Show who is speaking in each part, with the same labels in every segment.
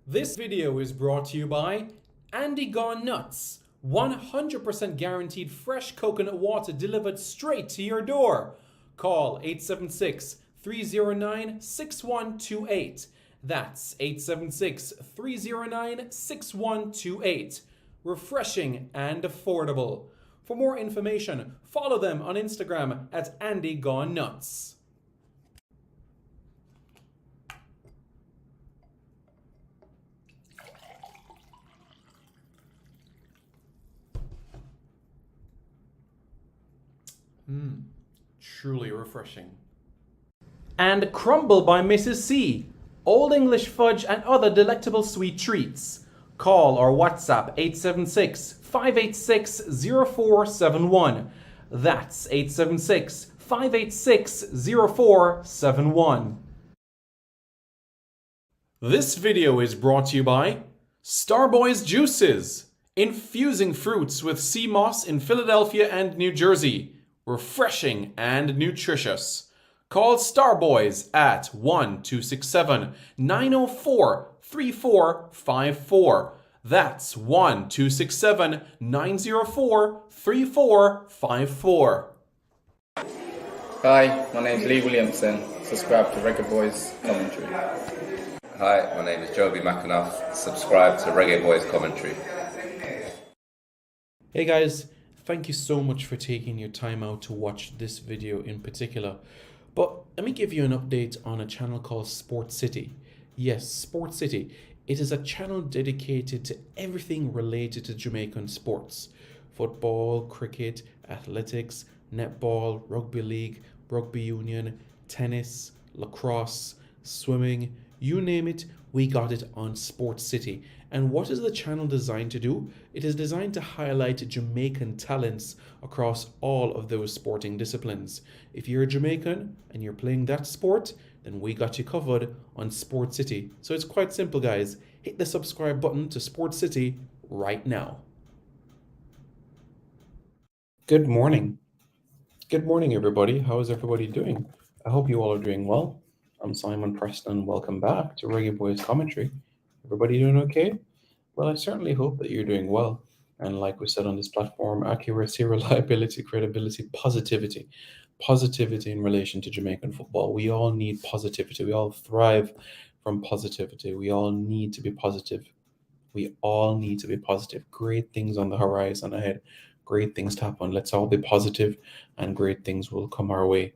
Speaker 1: This video is brought to you by Andy Gone Nuts. 100% guaranteed fresh coconut water delivered straight to your door. Call 876 309 6128. That's 876 309 6128. Refreshing and affordable. For more information, follow them on Instagram at Andy Gone Nuts. Truly refreshing. And Crumble by Mrs. C. Old English fudge and other delectable sweet treats. Call or WhatsApp 876 586 0471. That's 876 586 0471. This video is brought to you by Starboys Juices. Infusing fruits with sea moss in Philadelphia and New Jersey. Refreshing and nutritious. Call Starboys at 1-267-904-3454. That's 1-267-904-3454.
Speaker 2: Hi, my name's Lee Williamson. Subscribe to Reggae Boys Commentary.
Speaker 3: Hi, my name is Joby McAnuff. Subscribe to Reggae Boys Commentary.
Speaker 1: Hey guys, thank you so much for taking your time out to watch this video in particular. But let me give you an update on a channel called Sport City. Yes, Sport City. It is a channel dedicated to everything related to Jamaican sports. Football, cricket, athletics, netball, rugby league, rugby union, tennis, lacrosse, swimming, you name it, we got it on Sport City. And what is the channel designed to do? It is designed to highlight Jamaican talents across all of those sporting disciplines. If you're a Jamaican and you're playing that sport, then we got you covered on Sport City. So it's quite simple, guys. Hit the subscribe button to Sport City right now. Good morning. Good morning, everybody. How is everybody doing? I hope you all are doing well. I'm Simon Preston. Welcome back to Reggae Boys Commentary. Everybody doing okay? Well, I certainly hope that you're doing well. And like we said on this platform, accuracy, reliability, credibility, positivity. Positivity in relation to Jamaican football. We all need positivity. We all thrive from positivity. We all need to be positive. We all need to be positive. Great things on the horizon ahead. Great things to happen. Let's all be positive and great things will come our way.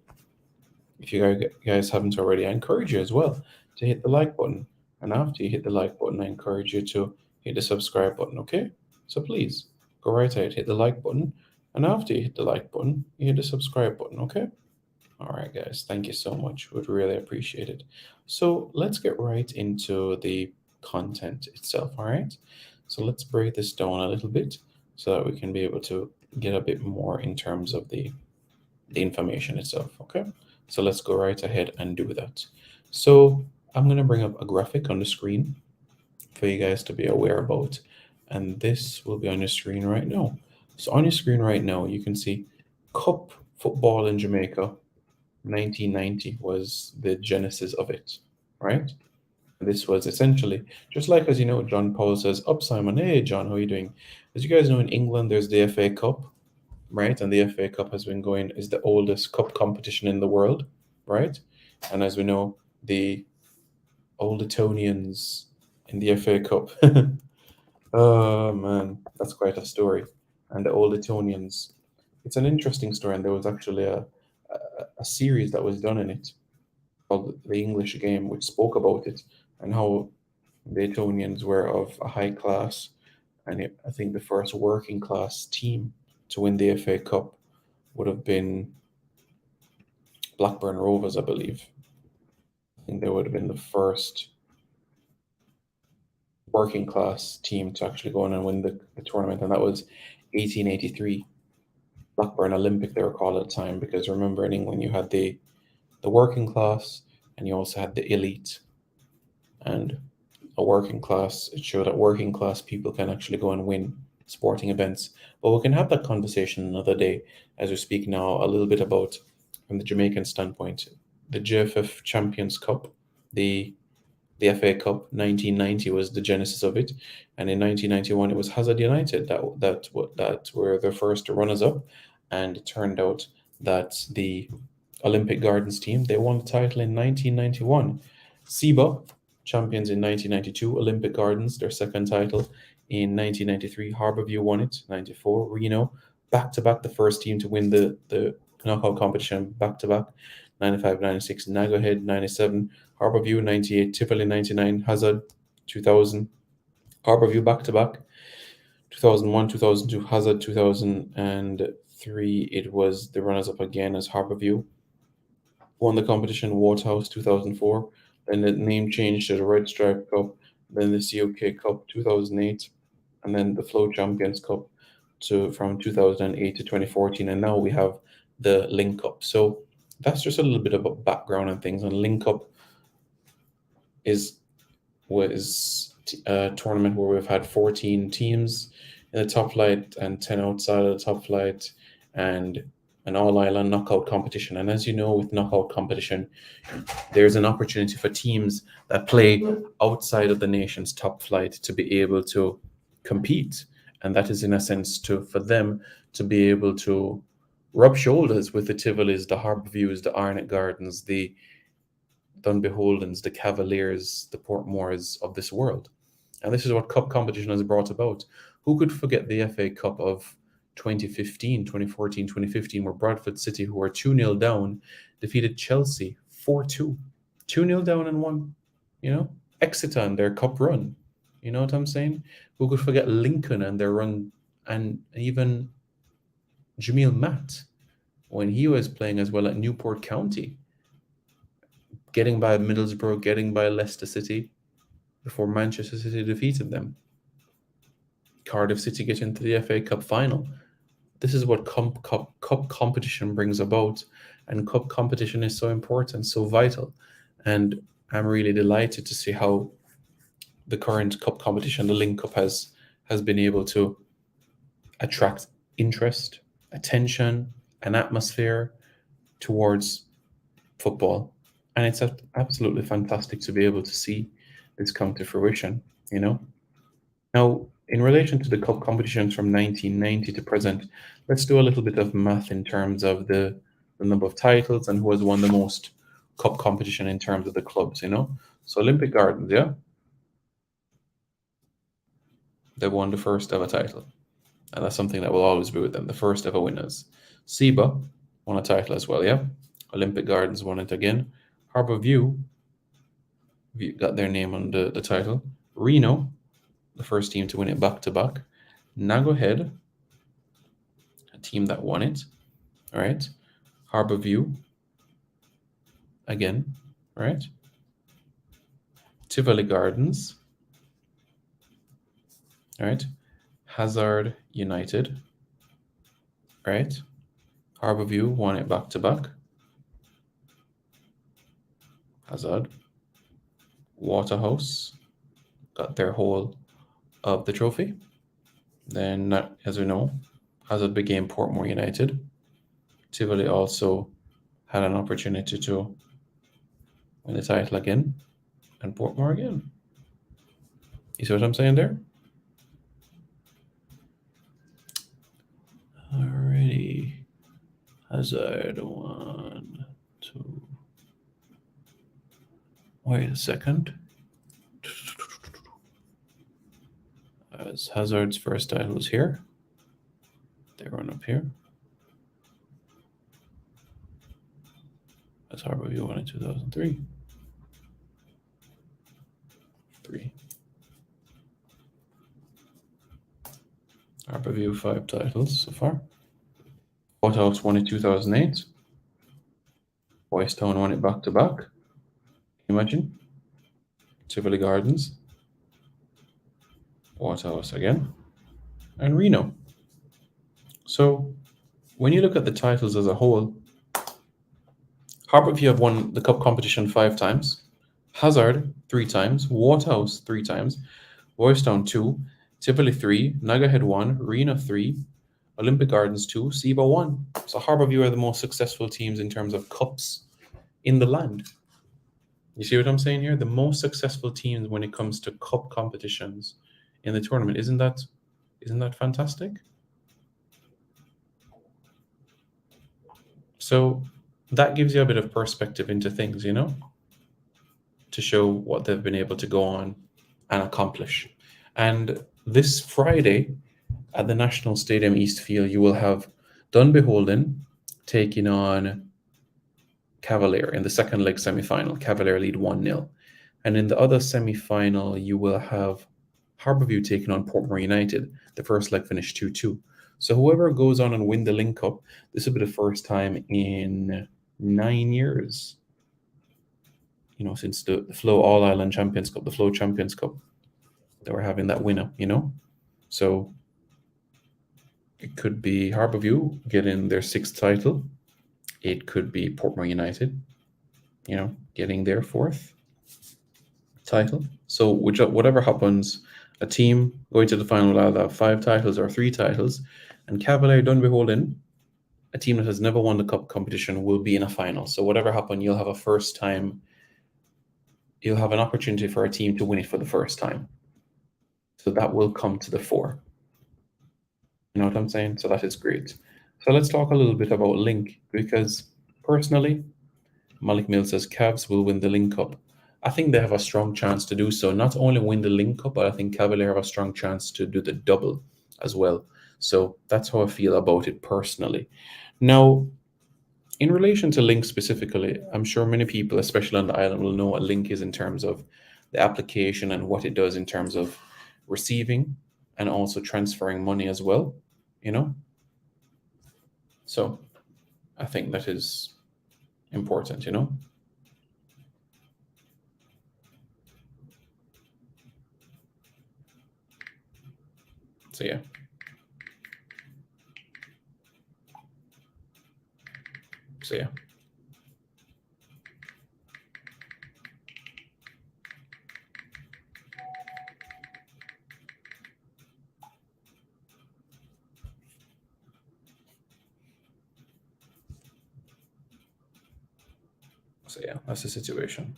Speaker 1: If you guys haven't already, I encourage you as well to hit the like button. And after you hit the like button, I encourage you to hit the subscribe button, okay? So please go right ahead, hit the like button. And after you hit the like button, you hit the subscribe button, okay? All right, guys, thank you so much. Would really appreciate it. So let's get right into the content itself, all right? So let's break this down a little bit so that we can be able to get a bit more in terms of the information itself, okay? So let's go right ahead and do that. So I'm going to bring up a graphic on the screen for you guys to be aware about. And this will be on your screen right now. So on your screen right now, you can see Cup football in Jamaica. 1990 was the genesis of it, right? This was essentially, just like as you know, John Paul says, up Simon, hey John, how are you doing? As you guys know, in England, there's the FA Cup, right? And the FA Cup has been going, is the oldest cup competition in the world, right? And as we know, the Old Etonians in the FA Cup. Oh man, that's quite a story. And the Old Etonians, it's an interesting story. And there was actually a series that was done in it called The English Game, which spoke about it and how the Etonians were of a high class. And I think the first working class team to win the FA Cup would have been Blackburn Rovers, I believe. I think they would have been the first working class team to actually go on and win the tournament, and that was 1883. Blackburn Olympic, they were called at the time, because remember in England you had the working class and you also had the elite. And a working class, it showed that working class people can actually go and win sporting events. But we can have that conversation another day, as we speak now a little bit about, from the Jamaican standpoint, the JFF Champions Cup, the The FA Cup 1990 was the genesis of it, and in 1991 it was Hazard United that were the first runners up, and it turned out that the Olympic Gardens team they won the title in 1991. SEBA champions in 1992, Olympic Gardens their second title in 1993. Harborview won it 94. Reno back to back the first team to win the knockout competition back to back 95 96. Nagahead 97. Harborview 98, Tivoli 99, Hazard 2000, Harborview back to back 2001, 2002, Hazard 2003. It was the runners up again as Harborview. Won the competition, Waterhouse 2004. Then the name changed to the Red Stripe Cup, then the COK Cup 2008, and then the Flow Champions Cup from 2008 to 2014. And now we have the Link Cup. So that's just a little bit about background and things. And Link Cup was a tournament where we've had 14 teams in the top flight and 10 outside of the top flight, and an all-island knockout competition. And as you know, with knockout competition, there's an opportunity for teams that play outside of the nation's top flight to be able to compete. And that is, in a sense, for them to be able to rub shoulders with the Tivolis, the Harborviews, the Arnott Gardens, the Dunbeholdens, the Cavaliers, the Portmores of this world. And this is what cup competition has brought about. Who could forget the FA Cup of 2015, 2014, 2015, where Bradford City, who were 2-0 down, defeated Chelsea 4-2. 2-0 down and won. Exeter and their cup run. You know what I'm saying? Who could forget Lincoln and their run, and even Jamil Matt when he was playing as well at Newport County, getting by Middlesbrough, getting by Leicester City before Manchester City defeated them. Cardiff City get into the FA Cup final. This is what cup competition brings about, and cup competition is so important, so vital. And I'm really delighted to see how the current cup competition, the Link Cup, has been able to attract interest, attention, an atmosphere towards football. And it's absolutely fantastic to be able to see this come to fruition, Now, in relation to the cup competitions from 1990 to present, let's do a little bit of math in terms of the number of titles and who has won the most cup competition in terms of the clubs, So Olympic Gardens, yeah? They won the first ever title. And that's something that will always be with them, the first ever winners. SEBA won a title as well, yeah? Olympic Gardens won it again. Harborview got their name on the title. Reno, the first team to win it back-to-back. Nagahead, a team that won it, all right? Harborview, again, right? Tivoli Gardens, all right? Hazard United, right? Harborview won it back-to-back. Hazard. Waterhouse got their whole of the trophy. Then, as we know, Hazard became Portmore United. Tivoli also had an opportunity to win the title again, and Portmore again. You see what I'm saying there? Alrighty. Hazard, 1, 2. Wait a second. As Hazard's first title was here. They run up here. As Harborview won in 2003. 3. Harborview 5 titles so far. Waterhouse won in 2008. Boys Town won it back-to-back. Can you imagine? Tivoli Gardens. Waterhouse again. And Reno. So when you look at the titles as a whole, Harborview have won the cup competition 5 times. Hazard 3 times. Waterhouse 3 times. Boys Town 2. Tivoli 3. Nagahead 1. Reno 3. Olympic Gardens 2. SEBA 1. So Harborview are the most successful teams in terms of cups in the land. You see what I'm saying here? The most successful teams when it comes to cup competitions in the tournament. Isn't that fantastic? So that gives you a bit of perspective into things, to show what they've been able to go on and accomplish. And this Friday at the National Stadium Eastfield, you will have Dunbeholden taking on Cavalier in the second leg semi-final. Cavalier lead 1-0. And in the other semi-final, you will have Harbourview taking on Portmore United. The first leg finished 2-2. So whoever goes on and win the Link Cup, this will be the first time in 9 years, since the Flow All Ireland Champions Cup, the Flow Champions Cup, that we're having that winner, So it could be Harbourview getting their 6th title. It could be Portmore United, getting their 4th title. So whatever happens, a team going to the final will either have 5 titles or 3 titles, and Cavalier Dunbeholden, a team that has never won the cup competition, will be in a final. So whatever happens, you'll have an opportunity for a team to win it for the first time. So that will come to the fore. You know what I'm saying? So that is great. So let's talk a little bit about Link, because personally, Malik Mill says Cavs will win the Link Cup. I think they have a strong chance to do so. Not only win the Link Cup, but I think Cavalier have a strong chance to do the double as well. So that's how I feel about it personally. Now, in relation to Link specifically, I'm sure many people, especially on the island, will know what Link is in terms of the application and what it does in terms of receiving and also transferring money as well, So I think that is important, So yeah. So yeah. So yeah, that's the situation.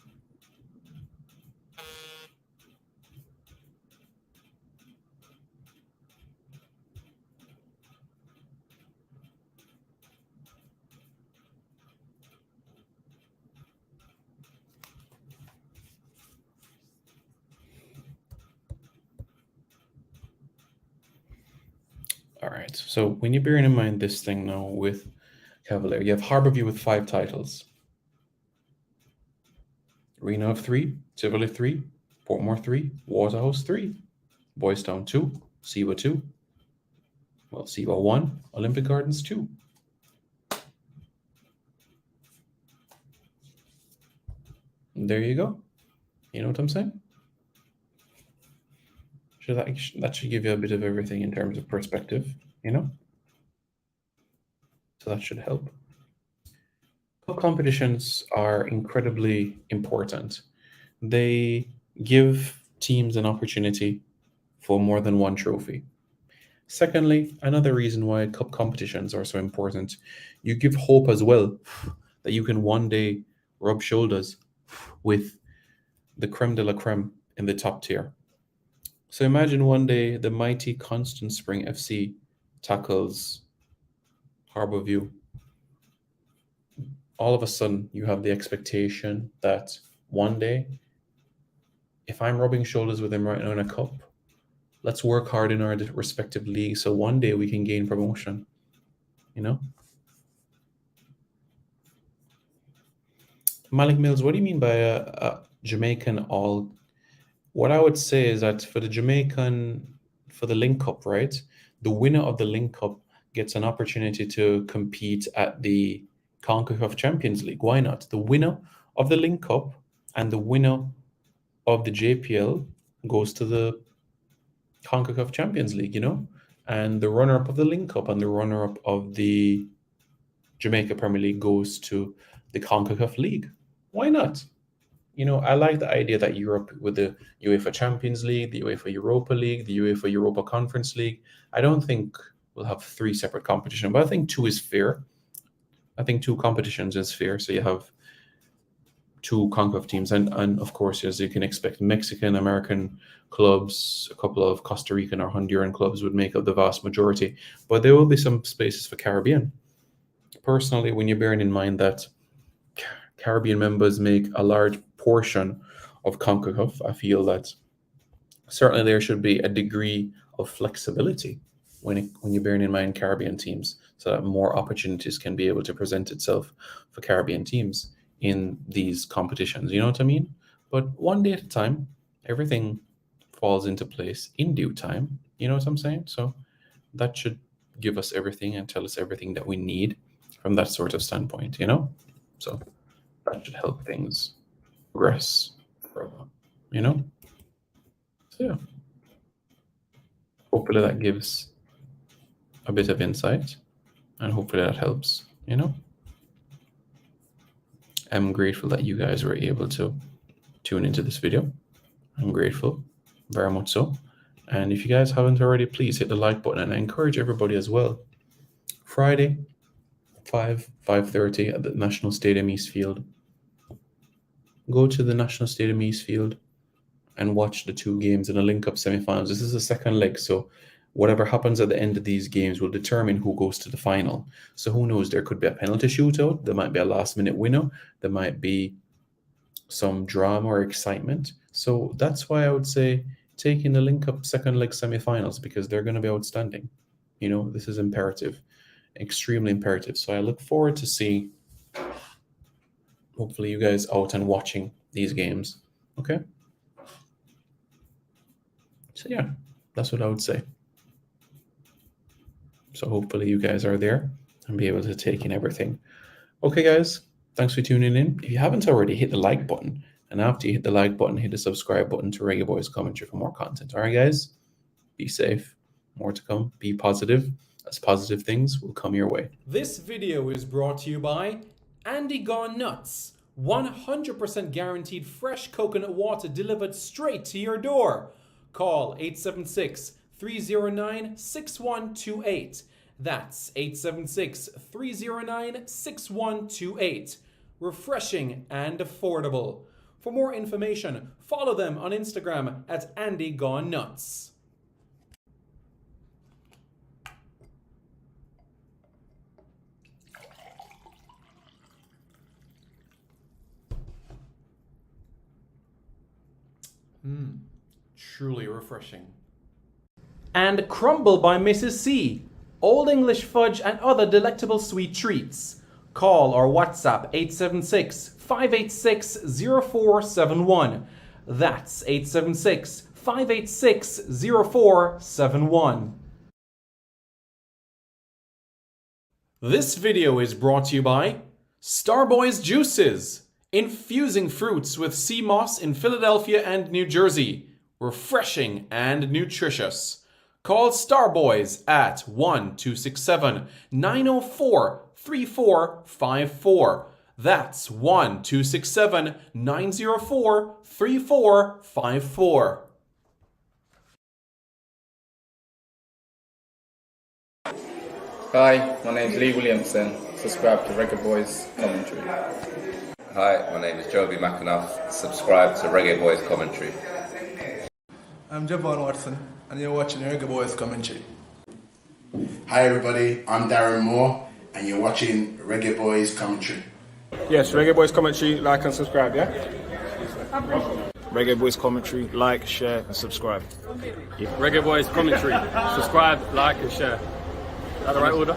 Speaker 1: All right. So when you're bearing in mind this thing now with Cavalier, you have Harbourview with 5 titles. Reno of 3, Tivoli 3, Portmore 3, Waterhouse 3, Boys Town 2, Siwa 2, Siwa 1, Olympic Gardens 2. And there you go. You know what I'm saying? So that should give you a bit of everything in terms of perspective, So that should help. Cup competitions are incredibly important. They give teams an opportunity for more than one trophy. Secondly, another reason why cup competitions are so important, you give hope as well that you can one day rub shoulders with the creme de la creme in the top tier. So imagine one day the mighty Constant Spring FC tackles Harbourview. All of a sudden, you have the expectation that one day, if I'm rubbing shoulders with him right now in a cup, let's work hard in our respective leagues so one day we can gain promotion, Malik Mills, what do you mean by a Jamaican all? What I would say is that for the Link Cup, right, the winner of the Link Cup gets an opportunity to compete at the CONCACAF Champions League. Why not? The winner of the Link Cup and the winner of the JPL goes to the CONCACAF Champions League, and the runner-up of the Link Cup and the runner-up of the Jamaica Premier League goes to the CONCACAF League. Why not? I like the idea that Europe, with the UEFA Champions League, the UEFA Europa League, the UEFA Europa Conference League, I don't think we'll have 3 separate competitions, but I think 2 is fair. I think 2 competitions is fair. So you have two CONCACAF teams, and of course, as you can expect, Mexican American clubs, a couple of Costa Rican or Honduran clubs would make up the vast majority, but there will be some spaces for Caribbean. Personally, when you're bearing in mind that Caribbean members make a large portion of CONCACAF, I feel that certainly there should be a degree of flexibility when you're bearing in mind Caribbean teams, so that more opportunities can be able to present itself for Caribbean teams in these competitions. You know what I mean? But one day at a time, everything falls into place in due time. You know what I'm saying? So that should give us everything and tell us everything that we need from that sort of standpoint, you know? So that should help things progress further, you know? So yeah. Hopefully that gives a bit of insight, and hopefully that helps, you know? I'm grateful that you guys were able to tune into this video. I'm grateful, very much so. And if you guys haven't already, please hit the like button, and I encourage everybody as well. Friday, 5:30 at the National Stadium Eastfield. Go to the National Stadium Eastfield and watch the two games in the link-up semifinals. This is the second leg, so whatever happens at the end of these games will determine who goes to the final. So who knows, there could be a penalty shootout, there might be a last-minute winner, there might be some drama or excitement. So that's why I would say take in the link-up second leg semifinals, because they're going to be outstanding. You know, this is imperative, extremely imperative. So I look forward to seeing, hopefully, you guys out and watching these games. Okay? So yeah, that's what I would say. So hopefully you guys are there and be able to take in everything. Okay, guys, thanks for tuning in. If you haven't already, hit the like button. And after you hit the like button, hit the subscribe button to Reggae Boys Commentary for more content. All right, guys? Be safe. More to come. Be positive, as positive things will come your way.
Speaker 4: This video is brought to you by Andy Gone Nuts. 100% guaranteed fresh coconut water delivered straight to your door. Call 876-309-6128. That's 876-309-6128. Refreshing and affordable. For more information, follow them on Instagram at Andy Gone Nuts. Truly refreshing. And Crumble by Mrs. C. Old English fudge and other delectable sweet treats. Call or WhatsApp 876-586-0471. That's 876-586-0471. This video is brought to you by Starboys Juices. Infusing fruits with sea moss in Philadelphia and New Jersey. Refreshing and nutritious. Call Starboys at 1-267-904-3454. That's 1-267-904-3454.
Speaker 2: Hi, my name is Lee Williamson. Subscribe to Reggae Boys Commentary.
Speaker 3: Hi, my name is Joby McAnuff. Subscribe to Reggae Boys Commentary.
Speaker 5: I'm Javon Watson, and you're watching Reggae Boys Commentary.
Speaker 6: Hi everybody, I'm Darren Moore, and you're watching Reggae Boys Commentary.
Speaker 7: Yes, Reggae Boys Commentary, like and subscribe, yeah? Reggae Boys Commentary, like, share and subscribe.
Speaker 8: Reggae Boys Commentary, subscribe, like and share. Is that the right order?